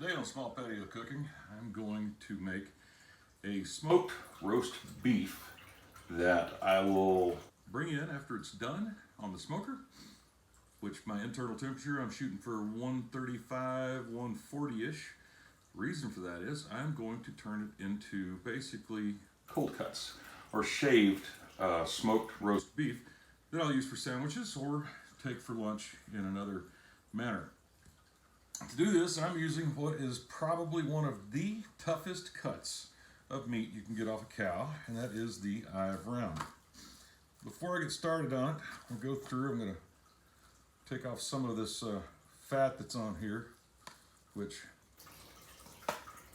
Today on Small Patio Cooking, I'm going to make a smoked roast beef that I will bring in after it's done on the smoker, which my internal temperature, I'm shooting for 135, 140-ish. Reason for that is I'm going to turn it into basically cold cuts or shaved smoked roast beef that I'll use for sandwiches or take for lunch in another manner. To do this, I'm using what is probably one of the toughest cuts of meat you can get off a cow, and that is the eye of round. Before I get started on it, I'm going to take off some of this fat that's on here, which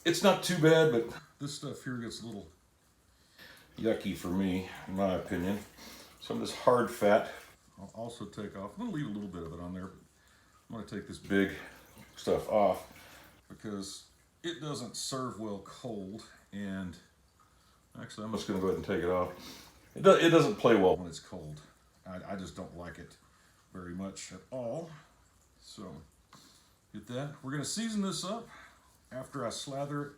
it's not too bad, but this stuff here gets a little yucky for me, in my opinion. Some of this hard fat I'll also take off. I'm going to leave a little bit of it on there, but I'm going to take this big stuff off because it doesn't serve well cold. And actually, I'm just going to go ahead and take it off. It doesn't play well when it's cold. I just don't like it very much at all. So get that. We're going to season this up after I slather it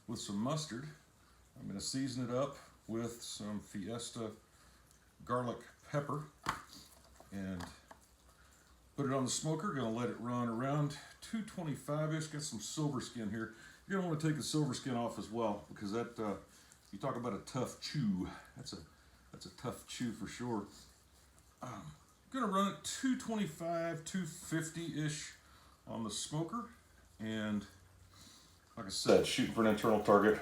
with some mustard. I'm going to season it up with some Fiesta garlic pepper and put it on the smoker. Going to let it run around 225-ish. Got some silver skin here. You're going to want to take the silver skin off as well, because that you talk about a tough chew. That's a tough chew for sure. I'm going to run it 225, 250-ish on the smoker, and like I said, shooting for an internal target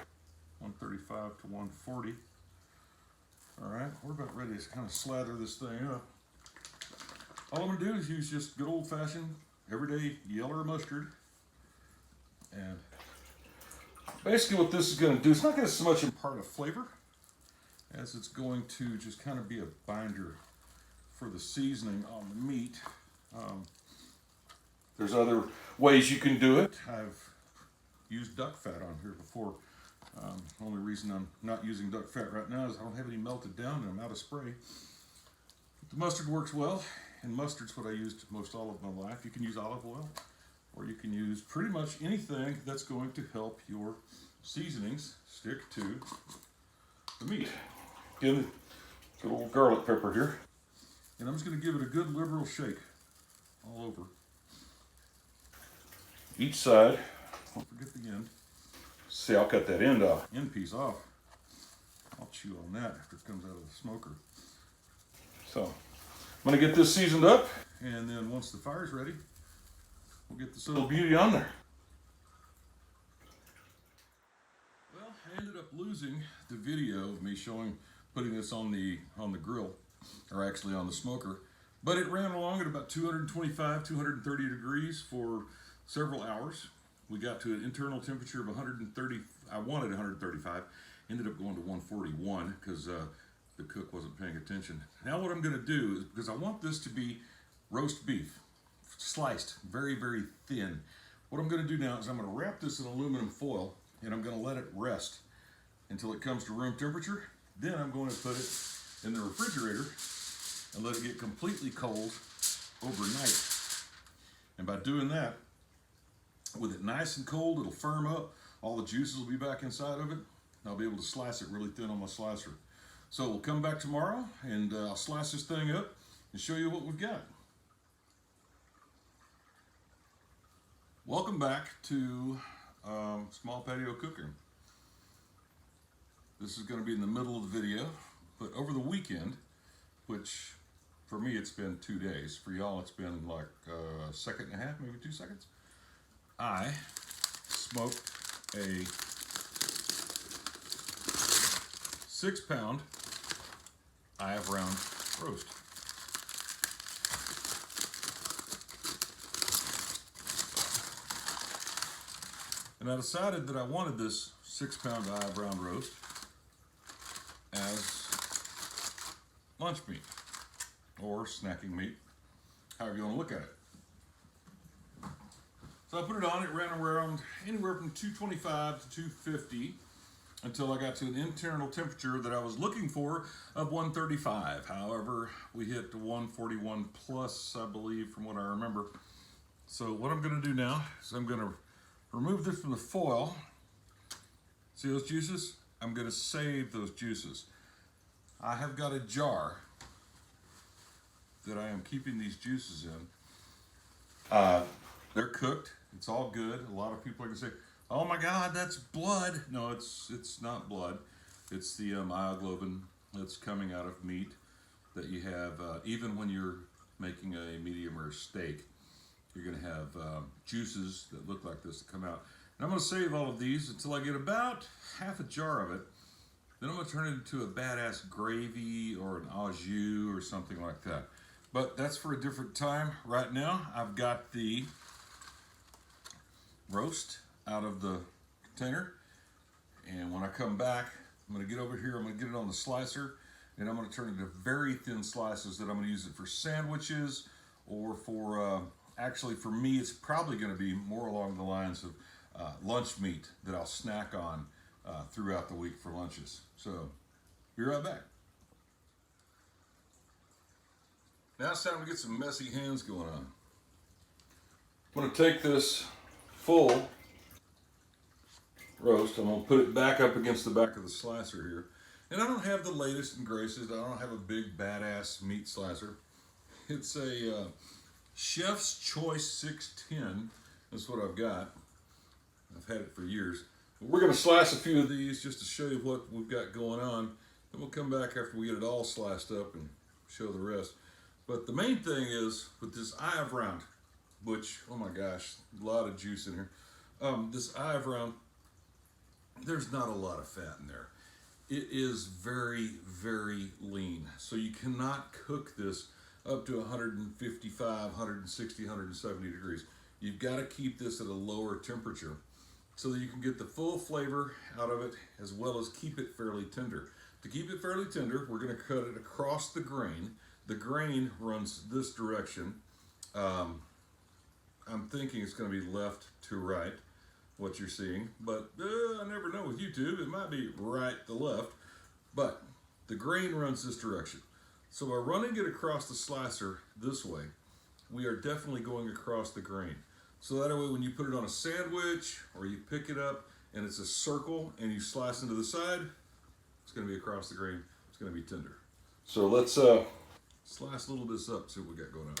135 to 140. All right, we're about ready to kind of slather this thing up. All I'm going to do is use just good old-fashioned, everyday yellow mustard. And basically what this is going to do, it's not going to so much impart a flavor as it's going to just kind of be a binder for the seasoning on the meat. There's other ways you can do it. I've used duck fat on here before. Only reason I'm not using duck fat right now is I don't have any melted down and I'm out of spray. But the mustard works well. And mustard's what I used most all of my life. You can use olive oil, or you can use pretty much anything that's going to help your seasonings stick to the meat. Give it a little garlic pepper here. And I'm just going to give it a good liberal shake all over. Each side. Don't forget the end. See, I'll cut that end off. End piece off. I'll chew on that after it comes out of the smoker. So I'm going to get this seasoned up, and then once the fire's ready, we'll get this little beauty on there. Well, I ended up losing the video of me putting this on the grill, or actually on the smoker, but it ran along at about 225, 230 degrees for several hours. We got to an internal temperature of 130. I wanted 135, ended up going to 141 because the cook wasn't paying attention. Now what I'm going to do is, because I want this to be roast beef, sliced very, very thin. What I'm going to do now is I'm going to wrap this in aluminum foil, and I'm going to let it rest until it comes to room temperature. Then I'm going to put it in the refrigerator and let it get completely cold overnight. And by doing that, with it nice and cold, it'll firm up. All the juices will be back inside of it. I'll be able to slice it really thin on my slicer. So we'll come back tomorrow and I'll slice this thing up and show you what we've got. Welcome back to Small Patio Cooking. This is going to be in the middle of the video, but over the weekend, which for me it's been 2 days, for y'all it's been like a second and a half, maybe 2 seconds, I smoked a 6-pound eye of round roast. And I decided that I wanted this 6-pound eye of round roast as lunch meat or snacking meat, however you want to look at it. So I put it on, it ran around anywhere from 225 to 250 until I got to an internal temperature that I was looking for of 135. However, we hit 141 plus, I believe, from what I remember. So what I'm going to do now is I'm going to remove this from the foil. See those juices? I'm gonna save those juices. I have got a jar that I am keeping these juices in. They're cooked, it's all good. A lot of people are gonna say, oh my God, that's blood. No, it's not blood. It's the myoglobin that's coming out of meat that you have, even when you're making a medium or a steak, you're gonna have juices that look like this that come out. And I'm gonna save all of these until I get about half a jar of it. Then I'm gonna turn it into a badass gravy or an au jus or something like that. But that's for a different time. Right now, I've got the roast out of the container. And when I come back, I'm gonna get over here, I'm gonna get it on the slicer, and I'm gonna turn it into very thin slices that I'm gonna use it for sandwiches or for, actually for me, it's probably gonna be more along the lines of lunch meat that I'll snack on throughout the week for lunches. So, be right back. Now it's time to get some messy hands going on. I'm gonna take this full roast, I'm gonna put it back up against the back of the slicer here. And I don't have the latest and greatest, I don't have a big badass meat slicer. It's a Chef's Choice 610, that's what I've got. I've had it for years. But we're gonna slice a few of these just to show you what we've got going on. Then we'll come back after we get it all sliced up and show the rest. But the main thing is with this eye of round, which, oh my gosh, a lot of juice in here. This eye of round, there's not a lot of fat in there. It is very, very lean. So you cannot cook this up to 155, 160, 170 degrees. You've got to keep this at a lower temperature so that you can get the full flavor out of it as well as keep it fairly tender. To keep it fairly tender, we're going to cut it across the grain. The grain runs this direction. I'm thinking it's going to be left to right, what you're seeing, but I never know with YouTube. It might be right to left, but the grain runs this direction. So by running it across the slicer this way, we are definitely going across the grain. So that way when you put it on a sandwich or you pick it up and it's a circle and you slice into the side, it's going to be across the grain. It's going to be tender. So let's slice a little bit up, see what we got going on.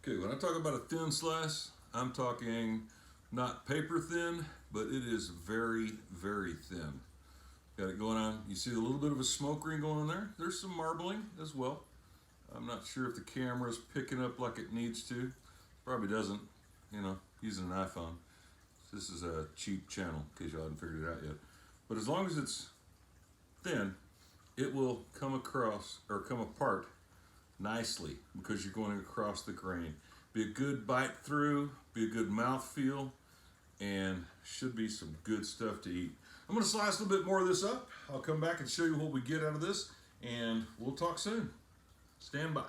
Okay, when I talk about a thin slice, I'm talking not paper thin, but it is very, very thin. Got it going on. You see a little bit of a smoke ring going on there. There's some marbling as well. I'm not sure if the camera is picking up like it needs to. Probably doesn't, you know, using an iPhone. This is a cheap channel, in case y'all haven't figured it out yet. But as long as it's thin, it will come across, or come apart nicely because you're going across the grain. Be a good bite through, be a good mouth feel, and should be some good stuff to eat. I'm going to slice a little bit more of this up. I'll come back and show you what we get out of this, and we'll talk soon. Stand by.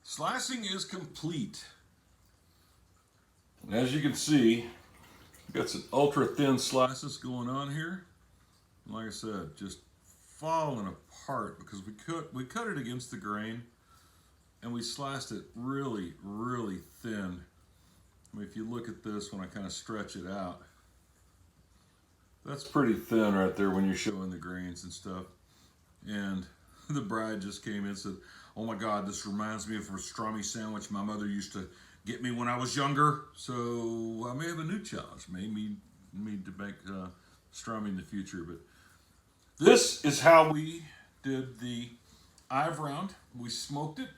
Slicing is complete. And as you can see, we've got some ultra thin slices going on here. And like I said, just falling apart because we cut it against the grain and we sliced it really, really thin. I mean, if you look at this when I kind of stretch it out, that's pretty thin right there when you're showing the grains and stuff. And the bride just came in and said, oh my God, this reminds me of a pastrami sandwich my mother used to get me when I was younger. So I may have a new challenge. Maybe need to make pastrami in the future. But this is how we did the eye of round. We smoked it,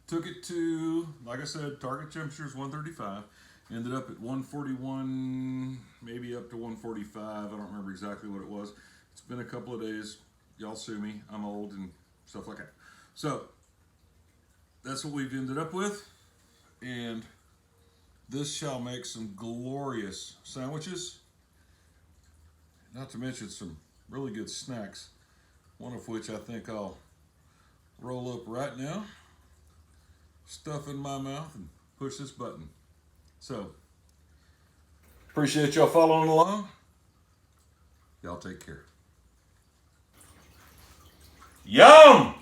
took it to, like I said, target temperature is 135. Ended up at 141, maybe up to 145. I don't remember exactly what it was. It's been a couple of days. Y'all sue me. I'm old and stuff like that. So that's what we've ended up with. And this shall make some glorious sandwiches. Not to mention some really good snacks. One of which I think I'll roll up right now, stuff in my mouth, and push this button. So, appreciate y'all following along. Y'all take care. Yum!